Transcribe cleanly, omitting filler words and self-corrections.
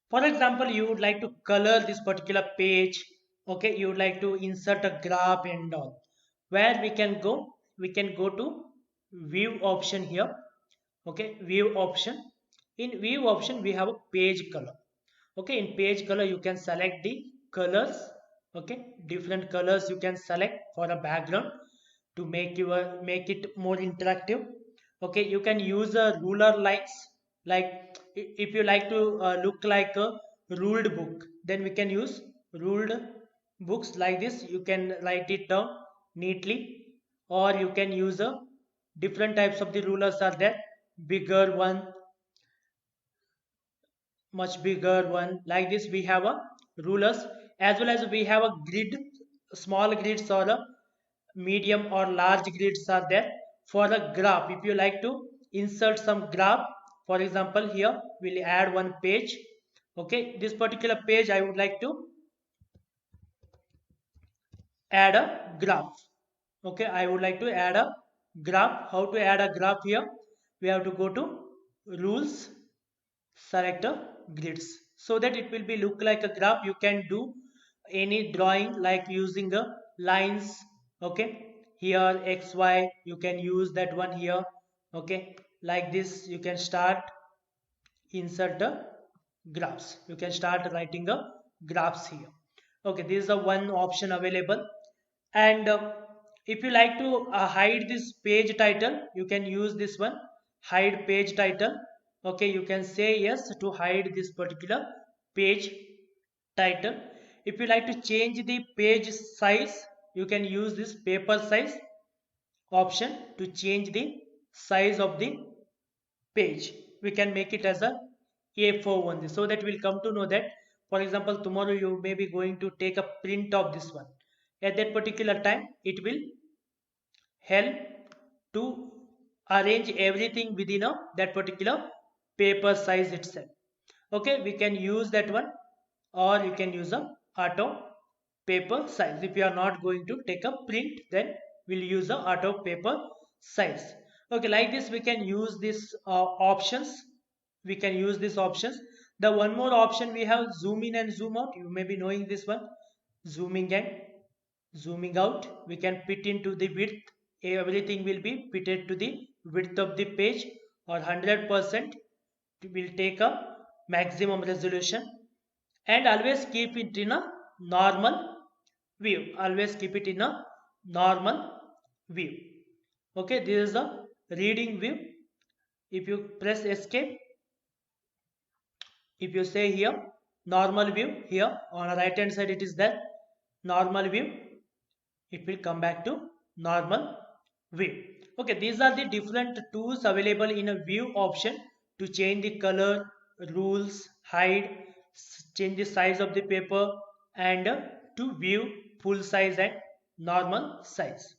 For example, you would like to color this particular page. Okay, you would like to insert a graph and all. Where we can go, we can go to view option here. Okay, view option. In view option we have a page color. Okay, in page color you can select the colors. Okay, different colors you can select for a background to make it more interactive. Okay, you can use a ruler lines, like if you like to look like a ruled book, then we can use ruled books. Like this you can write it down neatly, or you can use a different types of the rulers are there, bigger one, much bigger one. Like this we have a rulers, as well as we have a grid. Small grids or a medium or large grids are there. For a graph, if you like to insert some graph, for example here we'll add one page. Okay, this particular page I would like to add a graph. Okay, I would like to add a graph. How to add a graph? Here we have to go to rules, select a grids, so that it will be look like a graph. You can do any drawing like using a lines. Okay, here xy you can use that one here. Okay, like this you can start insert the graphs, you can start writing a graphs here. Okay, this is the one option available. And if you like to hide this page title, you can use this one, hide page title. Okay, you can say yes to hide this particular page title. If you like to change the page size, you can use this paper size option to change the size of the page. We can make it as a A4 only, so that we'll come to know that, for example, tomorrow you may be going to take a print of this one. At that particular time it will help to arrange everything within that particular paper size itself. Okay, we can use that one, or you can use a auto paper size. If you are not going to take a print, then we'll use a auto paper size. Okay, like this we can use this options. We can use these options. The one more option we have, zoom in and zoom out. You may be knowing this one, zooming and zooming out. We can fit into the width. Everything will be fitted to the width of the page, or 100% will take a maximum resolution. And always keep it in a normal view. Always keep it in a normal view. Okay, this is a reading view. If you press escape, if you say here normal view, here on the right hand side it is there normal view, it will come back to normal view. Okay, these are the different tools available in a view option to change the color, rules, hide, change the size of the paper, and to view full size and normal size.